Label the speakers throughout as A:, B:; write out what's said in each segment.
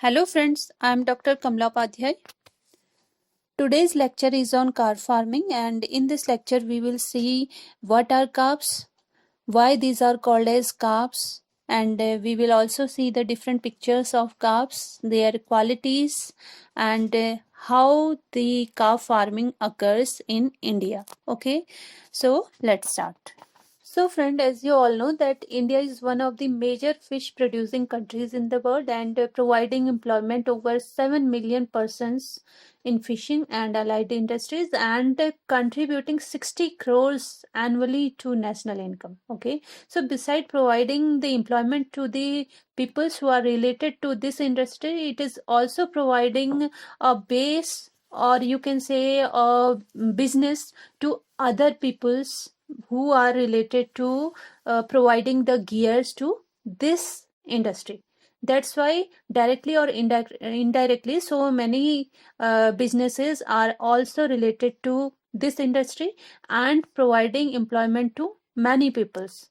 A: Hello friends, I am Dr. Kamla Padhyay. Today's lecture is on carp farming, and in this lecture we will see what are carps, why these are called as carps, and we will also see the different pictures of carps, their qualities, and how the carp farming occurs in India. Okay, so let's start. So friend, as you all know that India is one of the major fish producing countries in the world and providing employment over 7 million persons in fishing and allied industries and contributing 60 crores annually to national income. Okay, so beside providing the employment to the peoples who are related to this industry, it is also providing a base, or you can say a business, to other peoples who are related to providing the gears to this industry. That's why directly or indirectly so many businesses are also related to this industry and providing employment to many peoples.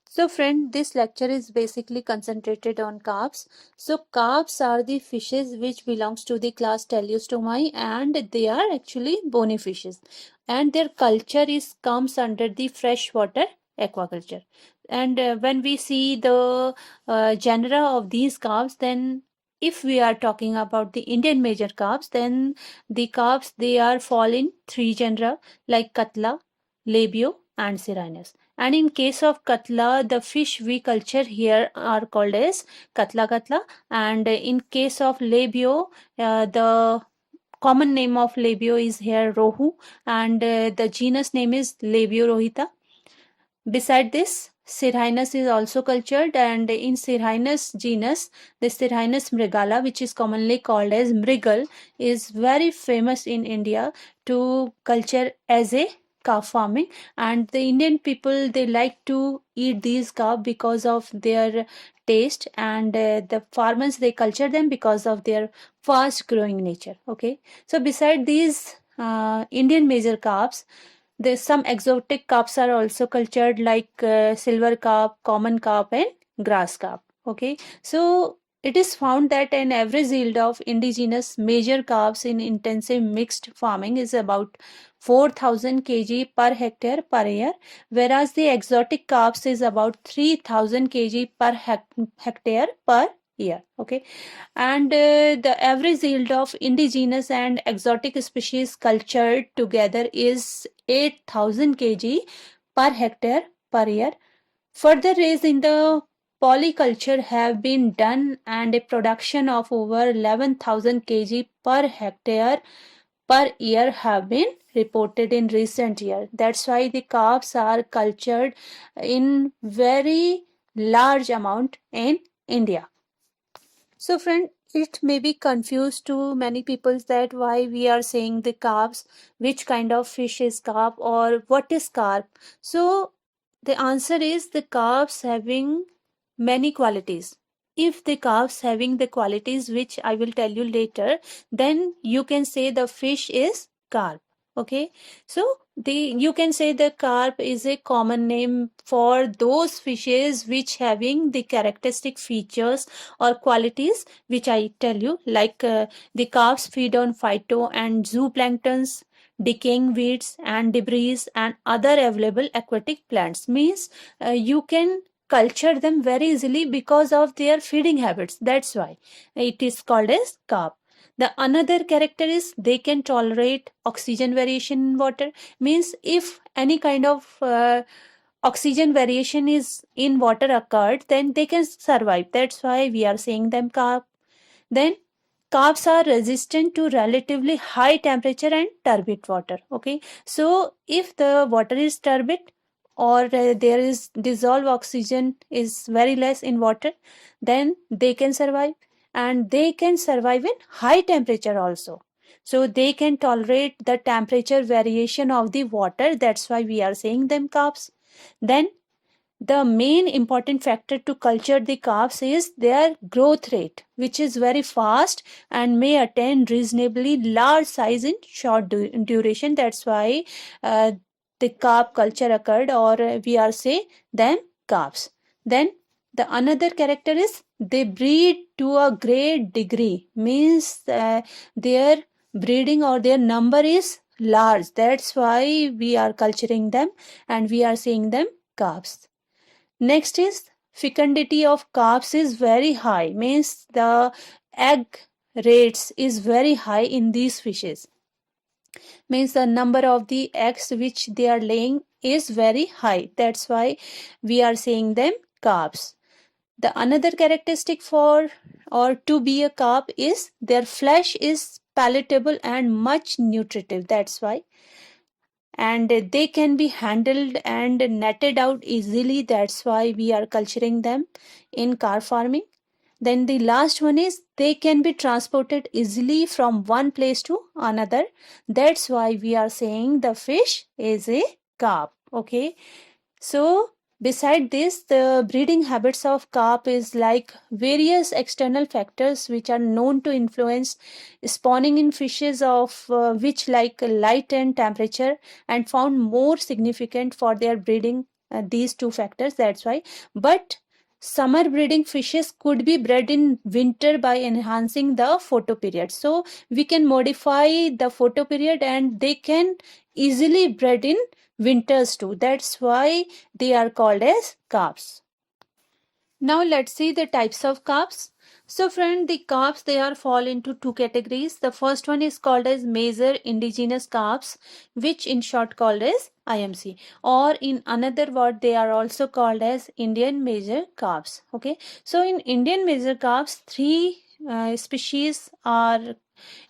A: So friend, this lecture is basically concentrated on carps. So carps are the fishes which belongs to the class Teleostomi, and they are actually bony fishes. And their culture is comes under the freshwater aquaculture. And when we see the genera of these carps, then if we are talking about the Indian major carps, then the carps, they are fall in three genera like Katla, Labio, and Sirinus. And in case of katla, the fish we culture here are called as katla katla. And in case of labio, the common name of labio is here rohu, and the genus name is Labio rohita. Beside this, Sirhinus is also cultured, and in Sirhinus genus, the Sirhinus mrigala, which is commonly called as mrigal, is very famous in India to culture as a carp farming. And the Indian people, they like to eat these carp because of their taste, and the farmers, they culture them because of their fast growing nature. Okay, so beside these Indian major carps, there's some exotic carps are also cultured like silver carp, common carp, and grass carp. Okay, so it is found that an average yield of indigenous major carps in intensive mixed farming is about 4,000 kg per hectare per year, whereas the exotic carps is about 3,000 kg per hectare per year. Okay, and the average yield of indigenous and exotic species cultured together is 8,000 kg per hectare per year. Further raise in the polyculture have been done, and a production of over 11,000 kg per hectare per year have been reported in recent years. That's why the carps are cultured in very large amount in India. So friend, it may be confused to many people that why we are saying the carps, which kind of fish is carp or what is carp. So the answer is the carps having many qualities. If the carps having the qualities which I will tell you later, then you can say the fish is carp. Okay, so you can say the carp is a common name for those fishes which having the characteristic features or qualities which I tell you, like the carps feed on phyto and zooplanktons, decaying weeds and debris and other available aquatic plants. Means you can culture them very easily because of their feeding habits. That's why it is called as carp. The another character is they can tolerate oxygen variation in water. Means if any kind of oxygen variation is in water occurred, then they can survive. That's why we are saying them carp. Then carps are resistant to relatively high temperature and turbid water. Okay, so if the water is turbid or there is dissolved oxygen is very less in water, then they can survive, and they can survive in high temperature also. So they can tolerate the temperature variation of the water. That's why we are saying them carps. Then the main important factor to culture the carps is their growth rate, which is very fast and may attain reasonably large size in short duration. That's why the carp culture occurred, or we are say them carps. Then The another character is they breed to a great degree, means their breeding or their number is large. That's why we are culturing them and we are seeing them calves. Next is fecundity of calves is very high, means the egg rates is very high in these fishes, means the number of the eggs which they are laying is very high. That's why we are seeing them calves. The another characteristic for or to be a carp is their flesh is palatable and much nutritive. That's why. And they can be handled and netted out easily. That's why we are culturing them in carp farming. Then the last one is they can be transported easily from one place to another. That's why we are saying the fish is a carp. Okay. So beside this, the breeding habits of carp is like various external factors which are known to influence spawning in fishes of which like light and temperature and found more significant for their breeding, these two factors. That's why. But summer breeding fishes could be bred in winter by enhancing the photoperiod. So we can modify the photoperiod and they can easily bred in winters too. That's why they are called as carps. Now let's see the types of carps. So friend, the carps they are fall into two categories. The first one is called as major indigenous carps, which in short called as IMC, or in another word they are also called as Indian major carps. Okay, so in Indian major carps, three species are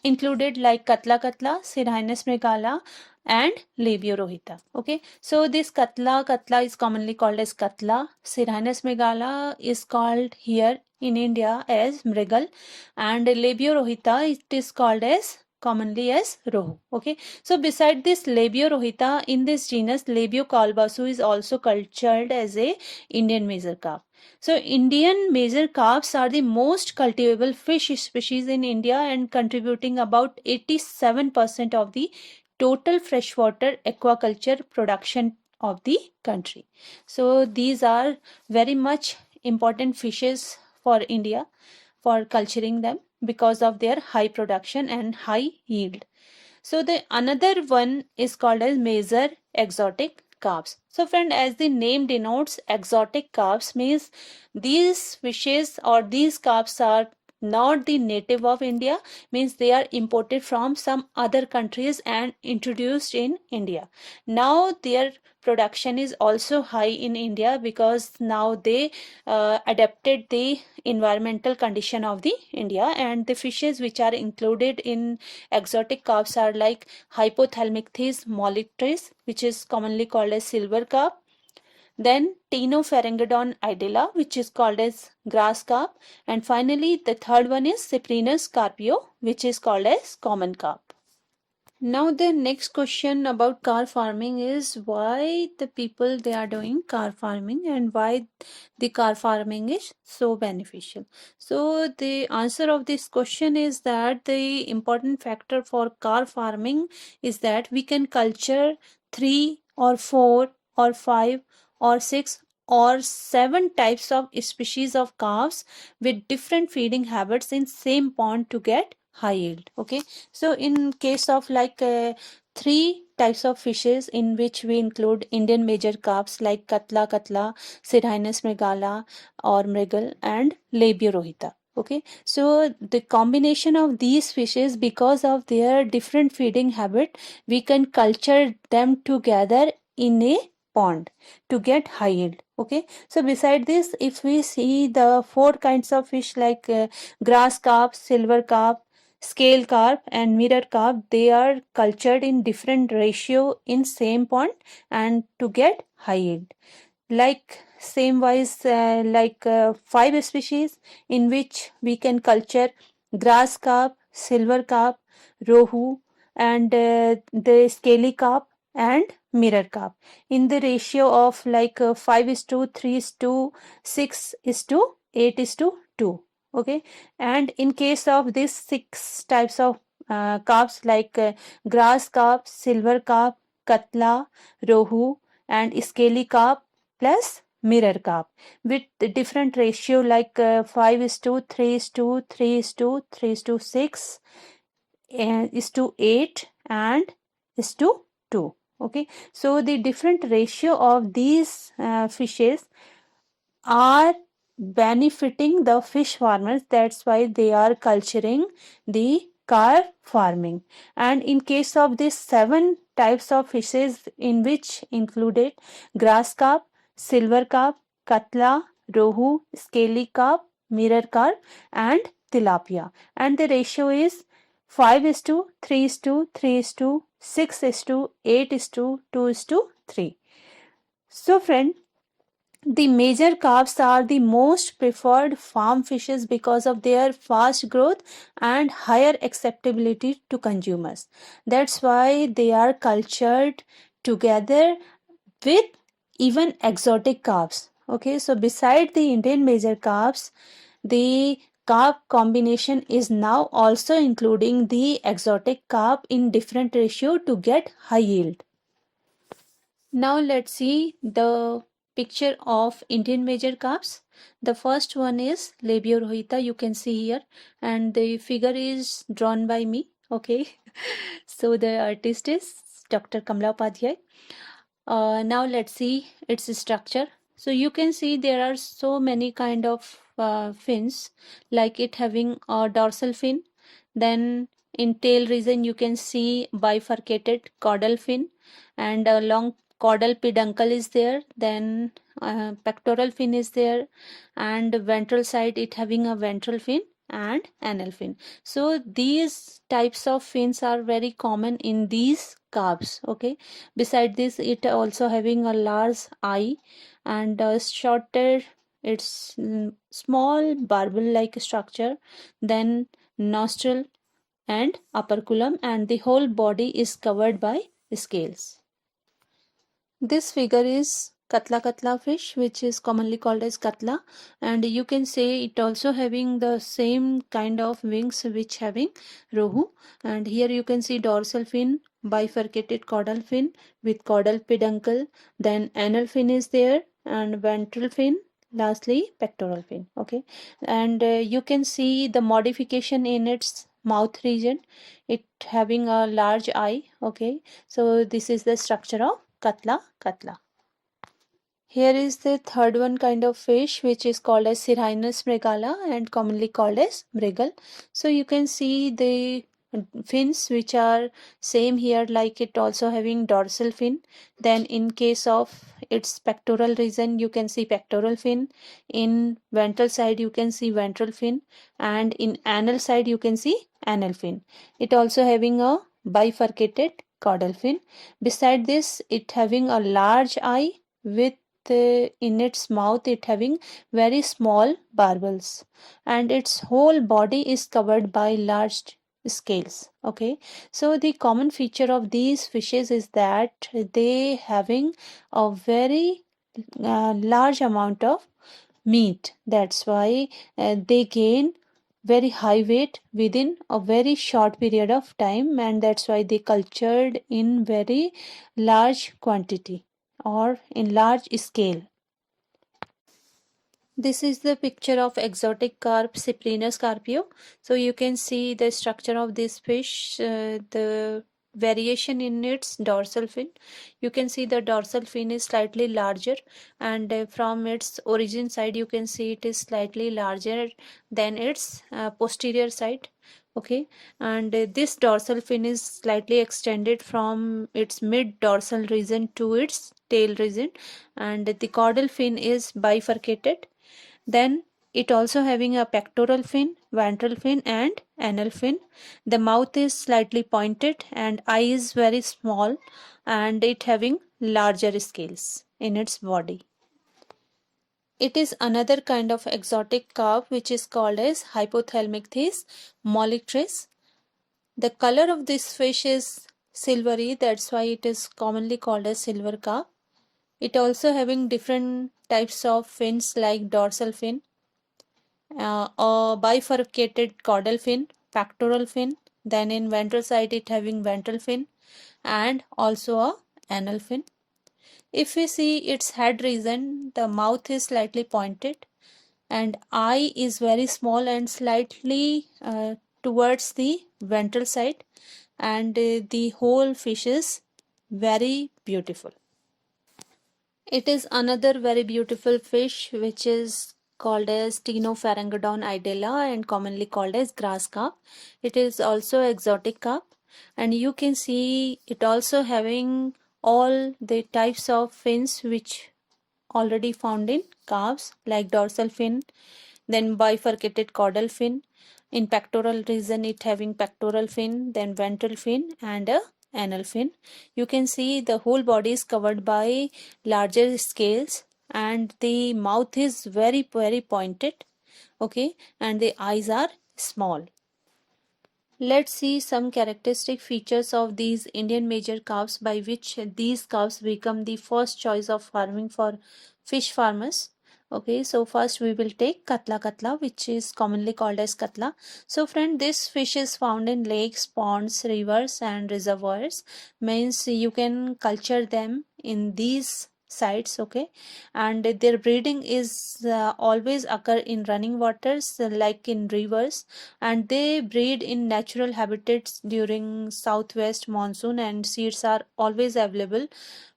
A: included like Katla Katla, Sirhinus mrigala, and Labiorohita. Okay, so this Katla is commonly called as Katla. Sirhinus mrigala is called here in India as Mrigal, and Labiorohita it is called as commonly as Rohu. Okay, so beside this Labiorohita, in this genus Labiocolbasu is also cultured as a Indian major carp. So Indian major carps are the most cultivable fish species in India and contributing about 87% of the total freshwater aquaculture production of the country. So these are very much important fishes for India for culturing them because of their high production and high yield. So the another one is called as major exotic carps. So friend, as the name denotes, exotic carps means these fishes or these carps are not the native of India, means they are imported from some other countries and introduced in India. Now their production is also high in India because now they adapted the environmental condition of the India, and the fishes which are included in exotic carps are like Hypothalamichthys mollictis, which is commonly called as silver carp. Then Tinopharyngodon idella, which is called as grass carp. And finally, the third one is Cyprinus carpio, which is called as common carp. Now the next question about car farming is why the people they are doing car farming and why the car farming is so beneficial. So the answer of this question is that the important factor for car farming is that we can culture 3 or 4 or 5 or 6 or 7 types of species of calves with different feeding habits in same pond to get high yield. Okay, so in case of like three types of fishes in which we include Indian major carps like Katla Katla, Sirhinus mrigala or Mrigal, and Labiorohita. Okay, so the combination of these fishes, because of their different feeding habit, we can culture them together in a pond to get high yield. Okay, so beside this, if we see the four kinds of fish like grass carp, silver carp, scale carp and mirror carp, they are cultured in different ratio in same pond and to get high yield. Like same wise like 5 species in which we can culture grass carp, silver carp, rohu, and the scaly carp and mirror carp in the ratio of like 5 is to 3 is to 6 is to 8 is to 2. Okay, and in case of these 6 types of carps like grass carp, silver carp, katla, rohu, and scaly carp plus mirror carp with the different ratio like 5 is to 3 is to 3 is to 3 is to 6 and is to 8 and is to 2. Okay, so the different ratio of these fishes are benefiting the fish farmers. That's why they are culturing the carp farming. And in case of these 7 types of fishes, in which included grass carp, silver carp, katla, rohu, scaly carp, mirror carp, and tilapia. And the ratio is 5 is to 3 is to 3 is to 6 is to 8 is to 2 is to 3. So friend, the major carps are the most preferred farm fishes because of their fast growth and higher acceptability to consumers. That's why they are cultured together with even exotic carps. Okay, so beside the Indian major carps, the carp combination is now also including the exotic carp in different ratio to get high yield. Now let's see the picture of Indian major carps. The first one is Labiorhoita, you can see here, and the figure is drawn by me. Okay, so the artist is Dr. Kamla Upadhyay. Now let's see its structure. So you can see there are so many kind of fins, like it having a dorsal fin. Then in tail region you can see bifurcated caudal fin, and a long caudal peduncle is there. Then pectoral fin is there, and ventral side it having a ventral fin and anal fin. So these types of fins are very common in these carps. Okay, beside this it also having a large eye and a shorter, it's small barbel like structure, then nostril and operculum, and the whole body is covered by scales. This figure is katla fish, which is commonly called as katla, and you can say it also having the same kind of wings which having rohu. And here you can see dorsal fin, bifurcated caudal fin with caudal peduncle, then anal fin is there, and ventral fin, lastly pectoral fin. Okay, and you can see the modification in its mouth region, it having a large eye. Okay, so this is the structure of katla. Here is the third one kind of fish, which is called as Sirhinus mrigala and commonly called as mrigal. So you can see the fins which are same here, like it also having dorsal fin. Then in case of its pectoral region you can see pectoral fin, in ventral side you can see ventral fin, and in anal side you can see anal fin. It also having a bifurcated caudal fin. Beside this it having a large eye with in its mouth it having very small barbels, and its whole body is covered by large scales. Okay, so the common feature of these fishes is that they having a very large amount of meat. That's why they gain very high weight within a very short period of time, and that's why they cultured in very large quantity or in large scale. This is the picture of exotic carp, Cyprinus carpio. So you can see the structure of this fish, the variation in its dorsal fin. You can see the dorsal fin is slightly larger, and from its origin side you can see it is slightly larger than its posterior side. Okay, and this dorsal fin is slightly extended from its mid dorsal region to its tail region, and the caudal fin is bifurcated. Then it also having a pectoral fin, ventral fin, and anal fin. The mouth is slightly pointed and eye is very small, and it having larger scales in its body. It is another kind of exotic carp which is called as Hypothalamichthys mollictris. The color of this fish is silvery, that's why it is commonly called as silver carp. It also having different types of fins like dorsal fin, a bifurcated caudal fin, pectoral fin, then in ventral side it having ventral fin, and also a anal fin. If we see its head region, the mouth is slightly pointed and eye is very small and slightly towards the ventral side, and the whole fish is very beautiful. It is another very beautiful fish which is called as Ctenopharangodon idella and commonly called as grass carp. It is also exotic carp, and you can see it also having all the types of fins which already found in carps, like dorsal fin, then bifurcated caudal fin. In pectoral region it having pectoral fin, then ventral fin and a anal fin. You can see the whole body is covered by larger scales and the mouth is very pointed, okay, and the eyes are small. Let's see some characteristic features of these Indian major carps by which these carps become the first choice of farming for fish farmers. Okay, so first we will take katla, which is commonly called as katla. So friend, this fish is found in lakes, ponds, rivers and reservoirs. Means you can culture them in these sites, okay, and their breeding is always occur in running waters, like in rivers, and they breed in natural habitats during southwest monsoon, and seeds are always available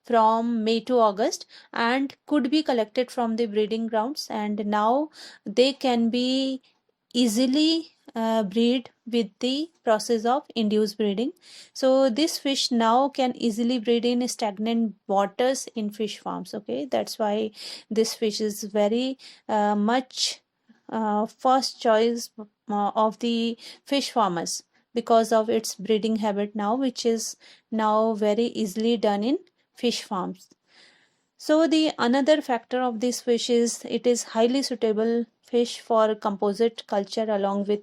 A: from May to August and could be collected from the breeding grounds, and now they can be easily breed with the process of induced breeding. So this fish now can easily breed in stagnant waters in fish farms, okay, that's why this fish is very much first choice of the fish farmers because of its breeding habit now, which is now very easily done in fish farms. So the another factor of this fish is it is highly suitable fish for composite culture along with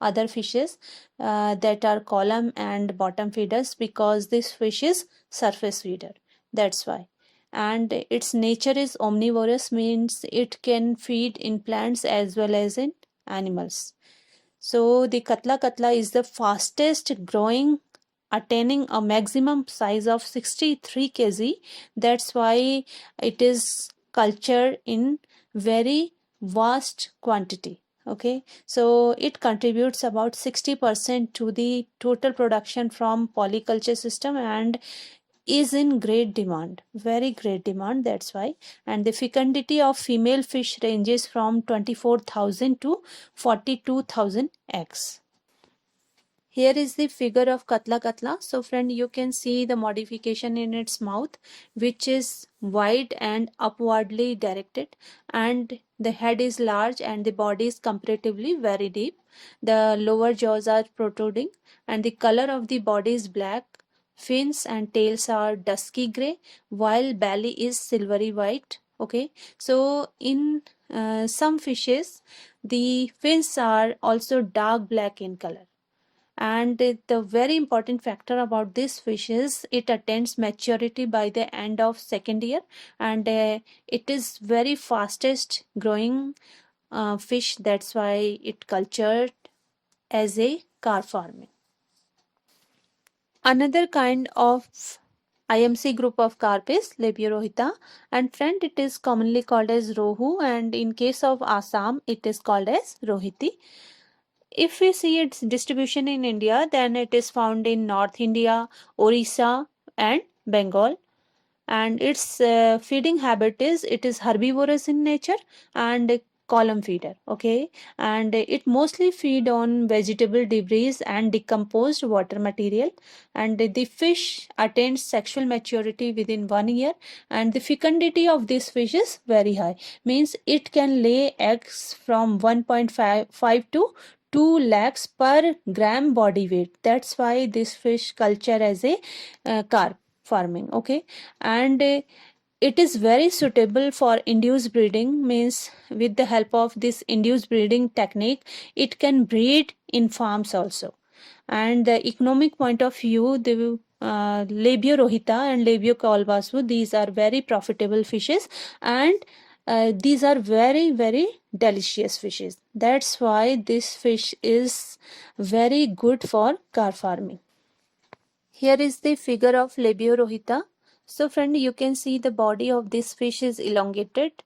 A: other fishes that are column and bottom feeders, because this fish is surface feeder, that's why. And its nature is omnivorous, means it can feed in plants as well as in animals. So the katla is the fastest growing, attaining a maximum size of 63 kg. That's why it is cultured in very vast quantity. Okay, so it contributes about 60% to the total production from polyculture system and is in great demand, very great demand, that's why. And the fecundity of female fish ranges from 24,000 to 42,000 eggs. Here is the figure of katla. So friend, you can see the modification in its mouth, which is wide and upwardly directed, and the head is large and the body is comparatively very deep. The lower jaws are protruding and the color of the body is black. Fins and tails are dusky gray while belly is silvery white. Okay, so in some fishes the fins are also dark black in color. And the very important factor about this fish is it attains maturity by the end of second year, and it is very fastest growing fish, that's why it cultured as a carp farming. Another kind of IMC group of carp is Labiorohita, and friend, it is commonly called as Rohu, and in case of Assam it is called as Rohiti. If we see its distribution in India, then it is found in North India, Orissa and Bengal. And its feeding habit is it is herbivorous in nature and column feeder, okay, and it mostly feed on vegetable debris and decomposed water material, and the fish attains sexual maturity within 1 year, and the fecundity of this fish is very high, means it can lay eggs from 1.5 to 2 lakhs per gram body weight. That's why this fish culture as a carp farming, okay, and it is very suitable for induced breeding, means with the help of this induced breeding technique it can breed in farms also. And the economic point of view, the Labio rohita and Labio kalbasu, these are very profitable fishes, and these are very delicious fishes. That's why this fish is very good for carp farming. Here is the figure of Labiorohita. So friend, you can see the body of this fish is elongated.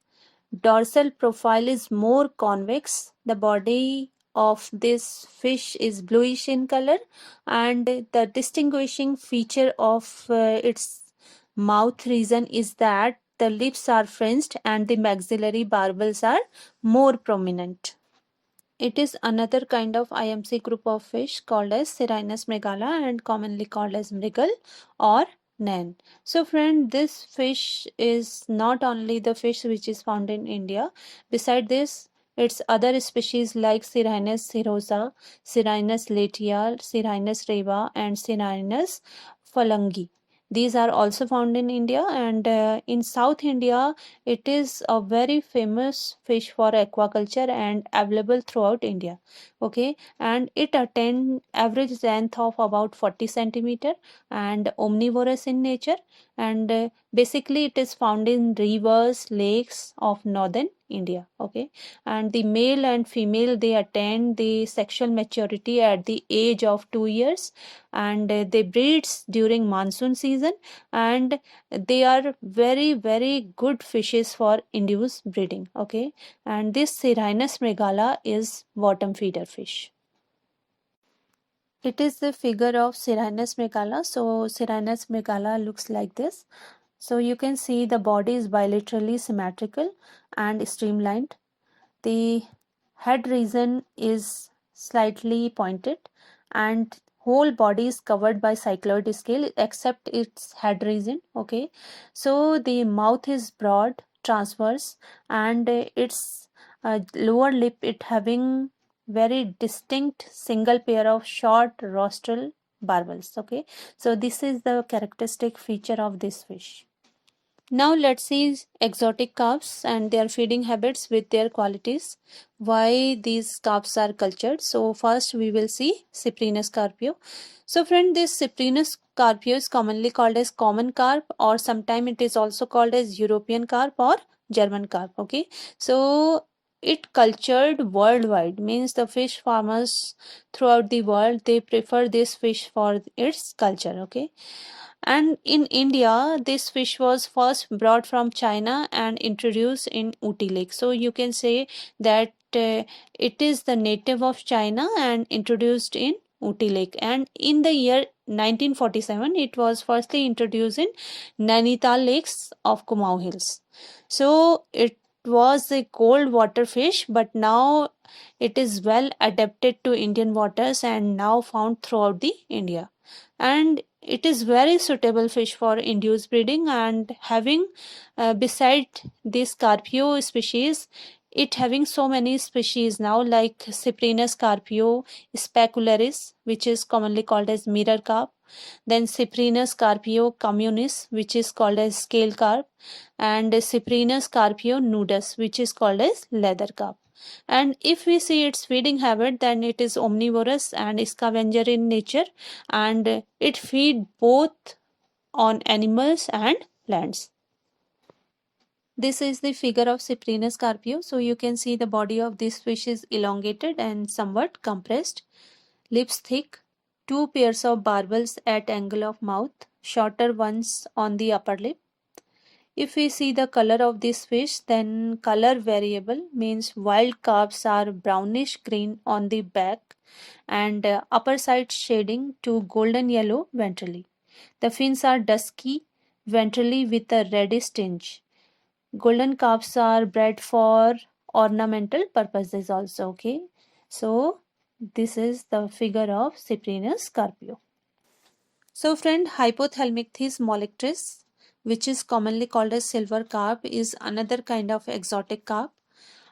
A: Dorsal profile is more convex. The body of this fish is bluish in color, and the distinguishing feature of its mouth region is that the lips are fringed and the maxillary barbels are more prominent. It is another kind of IMC group of fish called as Cerinus mrigala and commonly called as mrigal or nan. So friend, this fish is not only the fish which is found in India. Beside this, its other species like Cerinus cirrhosa, Cerinus latia, Cerinus reva and Cerinus phalangi. These are also found in India, and in South India it is a very famous fish for aquaculture and available throughout India. Okay, and it attains average length of about 40 centimeter and omnivorous in nature, and basically it is found in rivers, lakes of northern India. Okay, and the male and female, they attain the sexual maturity at the age of 2 years, and they breeds during monsoon season, and they are very good fishes for induced breeding. Okay, and this Cerinus mrigala is bottom feeder fish. It is the figure of Cerinus mrigala. So Cerinus mrigala looks like this. So you can see the body is bilaterally symmetrical and streamlined. The head region is slightly pointed, and whole body is covered by cycloid scale except its head region. Okay, so the mouth is broad, transverse, and its lower lip it having very distinct single pair of short rostral barbels. Okay, so this is the characteristic feature of this fish. Now let's see exotic carps and their feeding habits with their qualities. Why these carps are cultured. So first we will see Cyprinus carpio. So friend, this Cyprinus carpio is commonly called as common carp, or sometimes it is also called as European carp or German carp. Okay, so it cultured worldwide, means the fish farmers throughout the world, they prefer this fish for its culture. Okay, and in India, this fish was first brought from China and introduced in Uti Lake. So you can say that it is the native of China and introduced in Uti Lake. And in the year 1947, it was firstly introduced in Nainital Lakes of Kumaon Hills. So it was a cold water fish, but now it is well adapted to Indian waters and now found throughout the India. And it is very suitable fish for induced breeding, and having beside this carpio species, it having so many species now like Cyprinus carpio specularis, which is commonly called as mirror carp, then Cyprinus carpio communis, which is called as scale carp, and Cyprinus carpio nudus, which is called as leather carp. And if we see its feeding habit, then it is omnivorous and scavenger in nature, and it feed both on animals and plants. This is the figure of Cyprinus carpio. So you can see the body of this fish is elongated and somewhat compressed, lips thick, two pairs of barbels at angle of mouth, shorter ones on the upper lip. If we see the color of this fish, then color variable, means wild carps are brownish green on the back and upper side shading to golden yellow ventrally. The fins are dusky ventrally with a reddish tinge. Golden carps are bred for ornamental purposes also. Okay, so this is the figure of Cyprinus carpio. So friend, Hypothalamichthys mollectris, which is commonly called as silver carp, is another kind of exotic carp,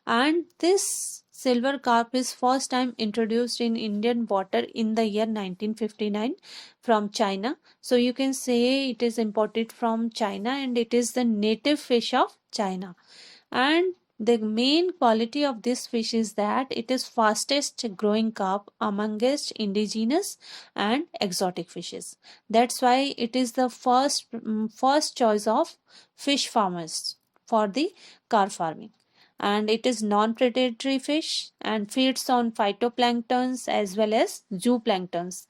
A: and this silver carp is first time introduced in Indian water in the year 1959 from China. So you can say it is imported from China and it is the native fish of China. And the main quality of this fish is that it is fastest growing carp amongst indigenous and exotic fishes. That's why it is the first choice of fish farmers for the carp farming. and it is non-predatory fish and feeds on phytoplanktons as well as zooplanktons.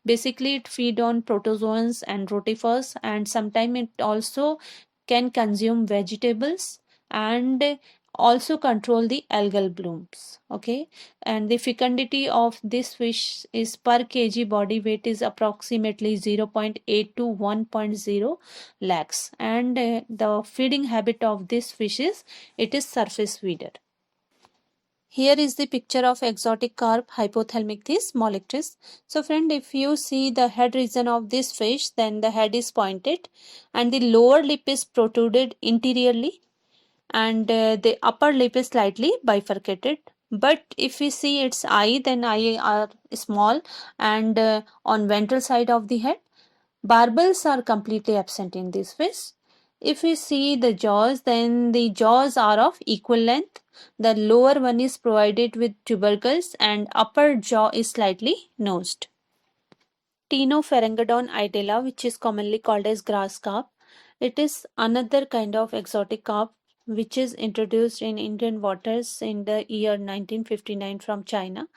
A: Basically it feed on protozoans and rotifers, and sometimes it also can consume vegetables and also control the algal blooms. Okay, and the fecundity of this fish is per kg body weight is approximately 0.8 to 1.0 lakhs, and the feeding habit of this fish is it is surface feeder. Here is the picture of exotic carp Hypothelminthes mollictis. So friend, if you see the head region of this fish, then the head is pointed and the lower lip is protruded interiorly, and the upper lip is slightly bifurcated. But if we see its eye, then eye are small and on ventral side of the head. Barbels are completely absent in this fish. If we see the jaws, then the jaws are of equal length. The lower one is provided with tubercles and upper jaw is slightly nosed. Ctenopharyngodon idella, which is commonly called as grass carp. It is another kind of exotic carp which is introduced in Indian waters in the year 1959 from China,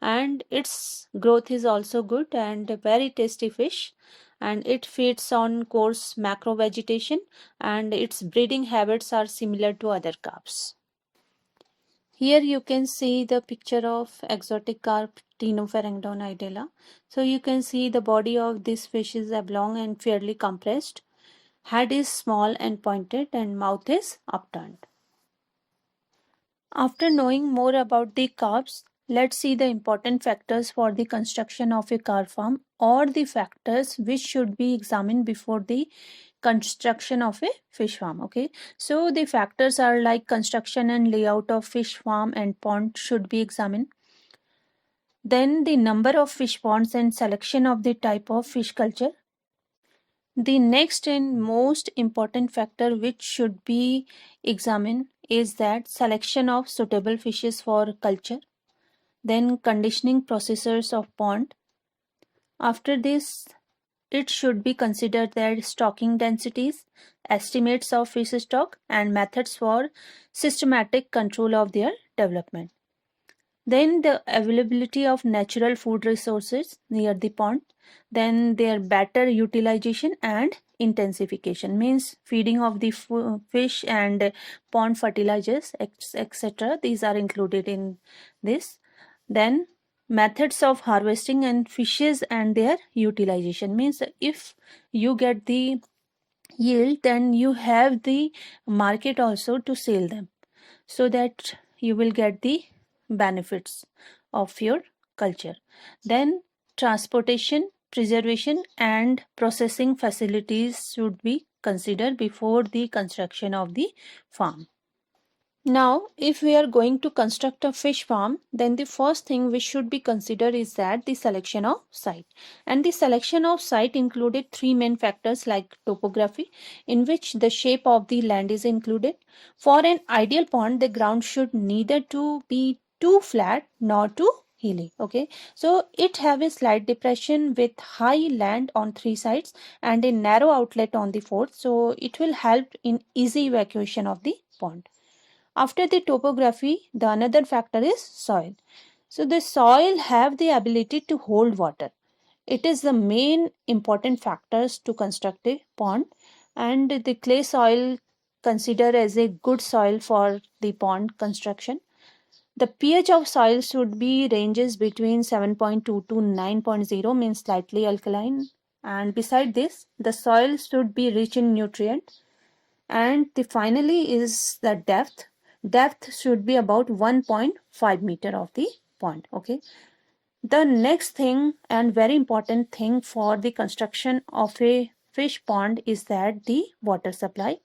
A: and its growth is also good and a very tasty fish, and it feeds on coarse macro vegetation, and its breeding habits are similar to other carps. Here you can see the picture of exotic carp Ctenopharyngodon idella. So you can see the body of this fish is oblong and fairly compressed. Head is small and pointed and mouth is upturned. After knowing more about the carps, let's see the important factors for the construction of a carp farm, or the factors which should be examined before the construction of a fish farm. Okay, so the factors are like construction and layout of fish farm and pond should be examined. Then the number of fish ponds and selection of the type of fish culture. The next and most important factor which should be examined is that selection of suitable fishes for culture, then conditioning processes of pond. After this, it should be considered their stocking densities, estimates of fish stock, and methods for systematic control of their development. Then the availability of natural food resources near the pond, then their better utilization and intensification, means feeding of the fish and pond fertilizers, etc. These are included in this. Then methods of harvesting and fishes and their utilization, means if you get the yield, then you have the market also to sell them, so that you will get the benefits of your culture. Then transportation, preservation and processing facilities should be considered before the construction of the farm. Now, if we are going to construct a fish farm, then the first thing which should be considered is that the selection of site. And the selection of site included three main factors like topography, in which the shape of the land is included. For an ideal pond, the ground should neither to be too flat nor too hilly. Okay, so it have a slight depression with high land on three sides and a narrow outlet on the fourth, so it will help in easy evacuation of the pond. After the topography, the another factor is soil. So the soil have the ability to hold water. It is the main important factors to construct a pond, and the clay soil considered as a good soil for the pond construction. The pH of soil should be ranges between 7.2 to 9.0, means slightly alkaline. And beside this, the soil should be rich in nutrient. And the finally is the depth. Depth should be about 1.5 meter of the pond. Okay, the next thing and very important thing for the construction of a fish pond is that the water supply,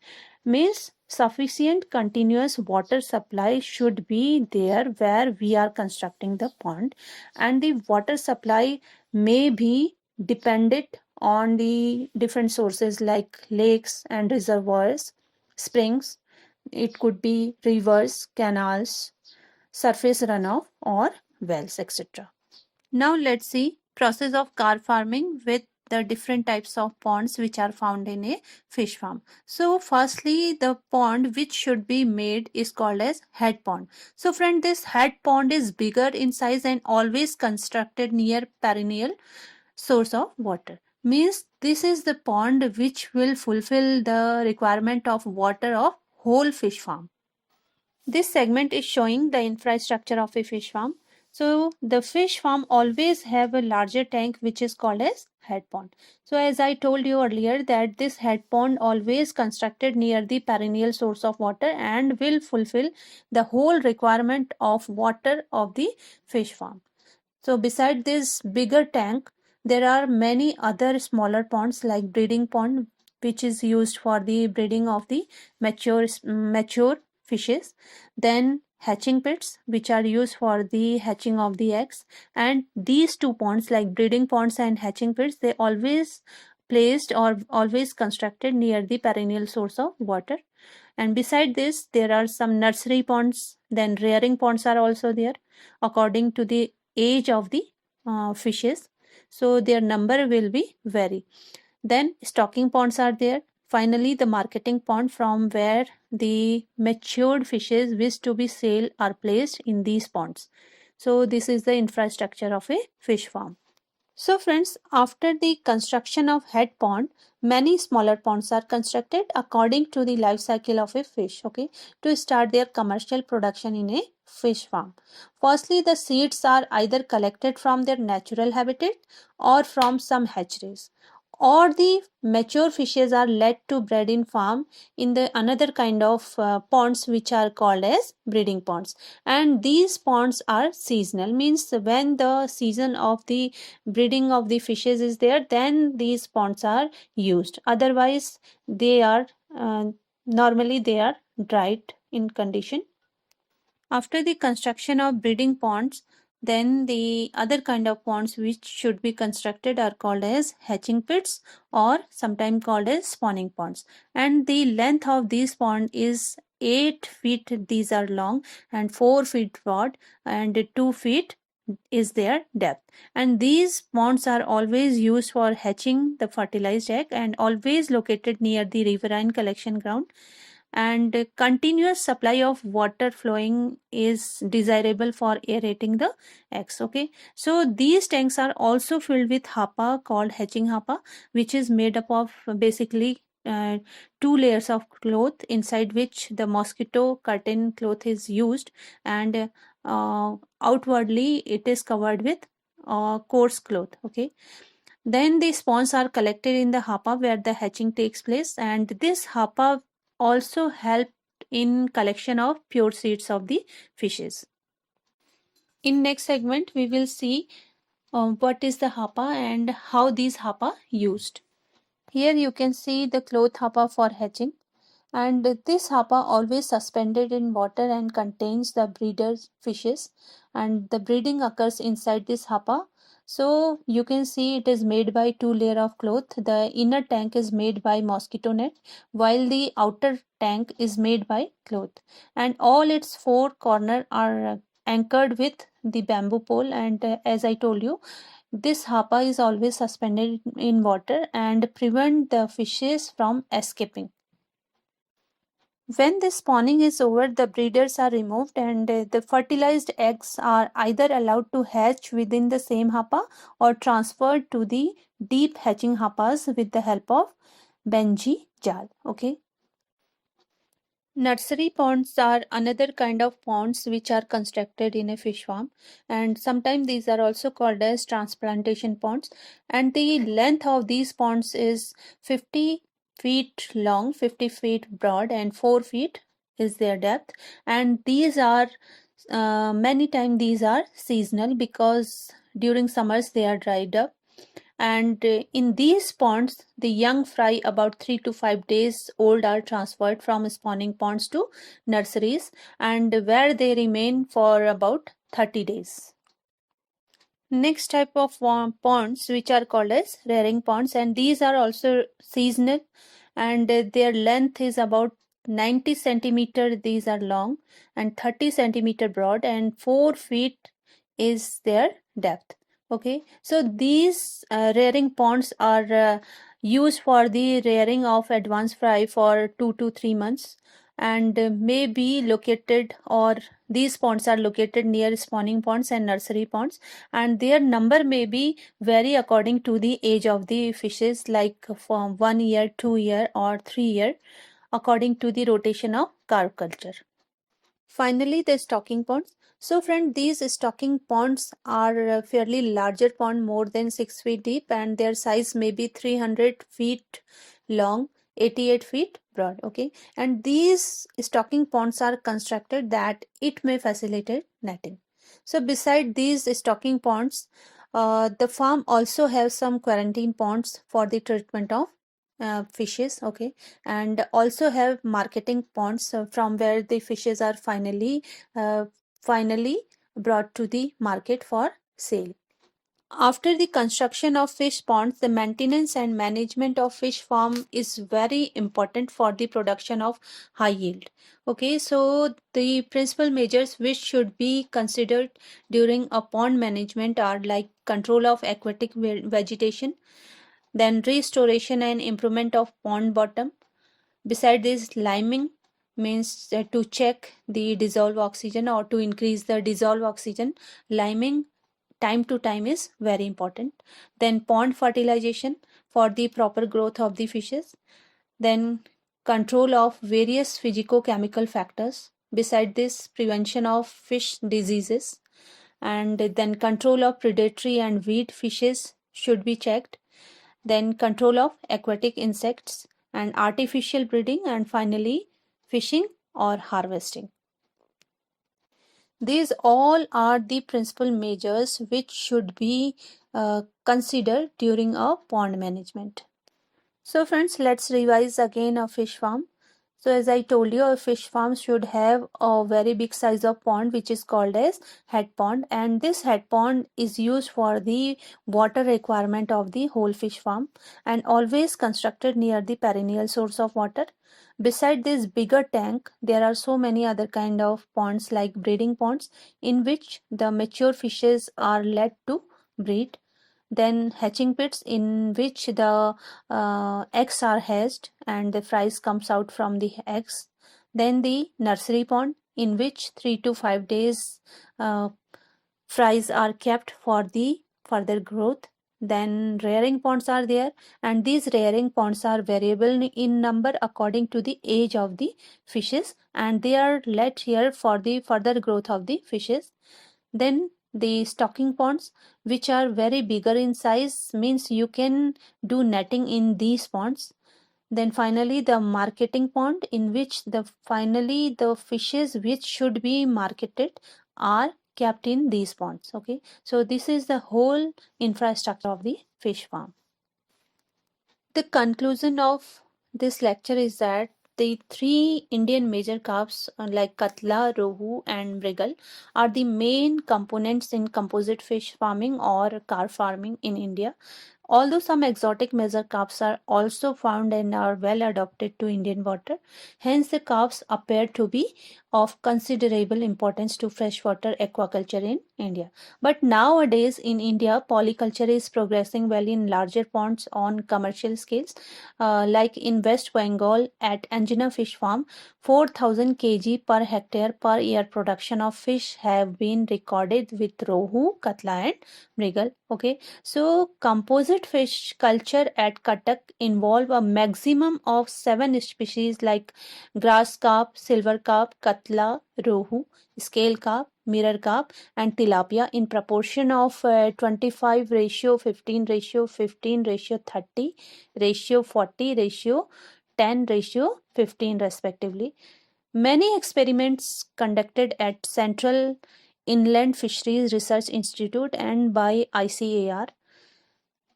A: means sufficient continuous water supply should be there where we are constructing the pond, and the water supply may be dependent on the different sources like lakes and reservoirs, springs, it could be rivers, canals, surface runoff or wells, etc. Now let's see process of carp farming with the different types of ponds which are found in a fish farm. So firstly, the pond which should be made is called as head pond. So friend, this head pond is bigger in size and always constructed near perennial source of water. Means this is the pond which will fulfill the requirement of water of whole fish farm. This segment is showing the infrastructure of a fish farm. So the fish farm always have a larger tank which is called as head pond. So as I told you earlier that this head pond always constructed near the perennial source of water and will fulfill the whole requirement of water of the fish farm. So beside this bigger tank, there are many other smaller ponds like breeding pond, which is used for the breeding of the mature fishes. Then hatching pits, which are used for the hatching of the eggs. And these two ponds, like breeding ponds and hatching pits, they always placed or always constructed near the perennial source of water. And beside this, there are some nursery ponds. Then rearing ponds are also there according to the age of the fishes. So their number will be vary. Then stocking ponds are there. Finally, the marketing pond from where the matured fishes wish to be sold are placed in these ponds. So this is the infrastructure of a fish farm. So friends, after the construction of head pond, many smaller ponds are constructed according to the life cycle of a fish, okay, to start their commercial production in a fish farm. Firstly, the seeds are either collected from their natural habitat or from some hatcheries, or the mature fishes are led to bred in farm in the another kind of ponds which are called as breeding ponds. And these ponds are seasonal, means when the season of the breeding of the fishes is there, then these ponds are used. Otherwise they are normally they are dried in condition. After the construction of breeding ponds, then the other kind of ponds which should be constructed are called as hatching pits or sometimes called as spawning ponds. And the length of these pond is 8 feet, these are long, and 4 feet broad, and 2 feet is their depth. And these ponds are always used for hatching the fertilized egg and always located near the riverine collection ground. And continuous supply of water flowing is desirable for aerating the eggs, okay. So these tanks are also filled with hapa called hatching hapa, which is made up of basically two layers of cloth inside which the mosquito curtain cloth is used, and outwardly it is covered with coarse cloth, okay. Then the spawns are collected in the hapa where the hatching takes place, and this hapa also helped in collection of pure seeds of the fishes. In next segment, we will see what is the hapa and how these hapa used. Here you can see the cloth hapa for hatching, and this hapa always suspended in water and contains the breeder's fishes, and the breeding occurs inside this hapa. So you can see it is made by two layer of cloth. The inner tank is made by mosquito net while the outer tank is made by cloth, and all its four corner are anchored with the bamboo pole. And as I told you, this hapa is always suspended in water and prevent the fishes from escaping. When the spawning is over, the breeders are removed, and the fertilized eggs are either allowed to hatch within the same hapa or transferred to the deep hatching hapas with the help of Benji jar. Okay. Nursery ponds are another kind of ponds which are constructed in a fish farm, and sometimes these are also called as transplantation ponds. And the length of these ponds is 50 feet long, 50 feet broad, and 4 feet is their depth. And these are many times these are seasonal because during summers they are dried up. And in these ponds, the young fry about 3 to 5 days old are transferred from spawning ponds to nurseries, and where they remain for about 30 days. Next type of ponds which are called as rearing ponds, and these are also seasonal, and their length is about 90 centimeter, these are long, and 30 centimeter broad, and 4 feet is their depth. Okay, so these rearing ponds are used for the rearing of advanced fry for 2 to 3 months, and may be located, or these ponds are located near spawning ponds and nursery ponds, and their number may be vary according to the age of the fishes, like from 1 year, 2 year, or 3 year, according to the rotation of carp culture. Finally, the stocking ponds. So friend, these stocking ponds are fairly larger pond, more than 6 feet deep, and their size may be 300 feet long, 88 feet broad. Okay, and these stocking ponds are constructed that it may facilitate netting. So beside these stocking ponds, the farm also has some quarantine ponds for the treatment of fishes. Okay, and also have marketing ponds from where the fishes are finally brought to the market for sale. After the construction of fish ponds, the maintenance and management of fish farm is very important for the production of high yield. Okay, so the principal measures which should be considered during a pond management are like control of aquatic vegetation, then restoration and improvement of pond bottom. Beside this, liming means to check the dissolved oxygen or to increase the dissolved oxygen. Liming time to time is very important. Then pond fertilization for the proper growth of the fishes. Then control of various physicochemical factors. Beside this, prevention of fish diseases, and then control of predatory and weed fishes should be checked, then control of aquatic insects and artificial breeding, and finally fishing or harvesting. These all are the principal measures which should be considered during a pond management. So friends, let's revise again a fish farm. So as I told you, a fish farm should have a very big size of pond which is called as head pond, and this head pond is used for the water requirement of the whole fish farm and always constructed near the perennial source of water. Beside this bigger tank, there are so many other kind of ponds like breeding ponds in which the mature fishes are let to breed, then hatching pits in which the eggs are hatched and the fries comes out from the eggs, then the nursery pond in which 3 to 5 days fries are kept for the further growth. Then rearing ponds are there, and these rearing ponds are variable in number according to the age of the fishes, and they are let here for the further growth of the fishes. Then the stocking ponds, which are very bigger in size, means you can do netting in these ponds. Then finally the marketing pond, in which the fishes which should be marketed are kept in these ponds. Okay, so this is the whole infrastructure of the fish farm. The conclusion of this lecture is that the three Indian major carps like Katla, Rohu and Mrigal are the main components in composite fish farming or carp farming in India. Although some exotic major carps are also found and are well adapted to Indian water, hence the carps appear to be of considerable importance to freshwater aquaculture in India. But nowadays in India, polyculture is progressing well in larger ponds on commercial scales. Like in West Bengal at Anjuna Fish Farm, 4,000 kg per hectare per year production of fish have been recorded with Rohu, Katla and Mrigal. Okay, so composite fish culture at Cuttack involve a maximum of 7 species like grass carp, silver carp, Katla, Rohu, scale carp, mirror carp and tilapia in proportion of 25 ratio 15 ratio 15 ratio 30 ratio 40 ratio 10 ratio 15 respectively. Many experiments conducted at Central Inland Fisheries Research Institute and by ICAR,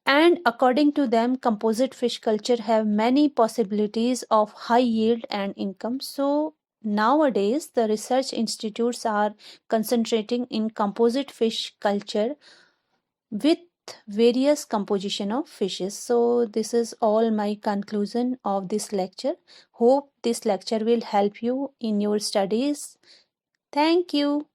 A: and according to them composite fish culture have many possibilities of high yield and income. So nowadays the research institutes are concentrating in composite fish culture with various composition of fishes. So this is all my conclusion of this lecture. Hope this lecture will help you in your studies. Thank you.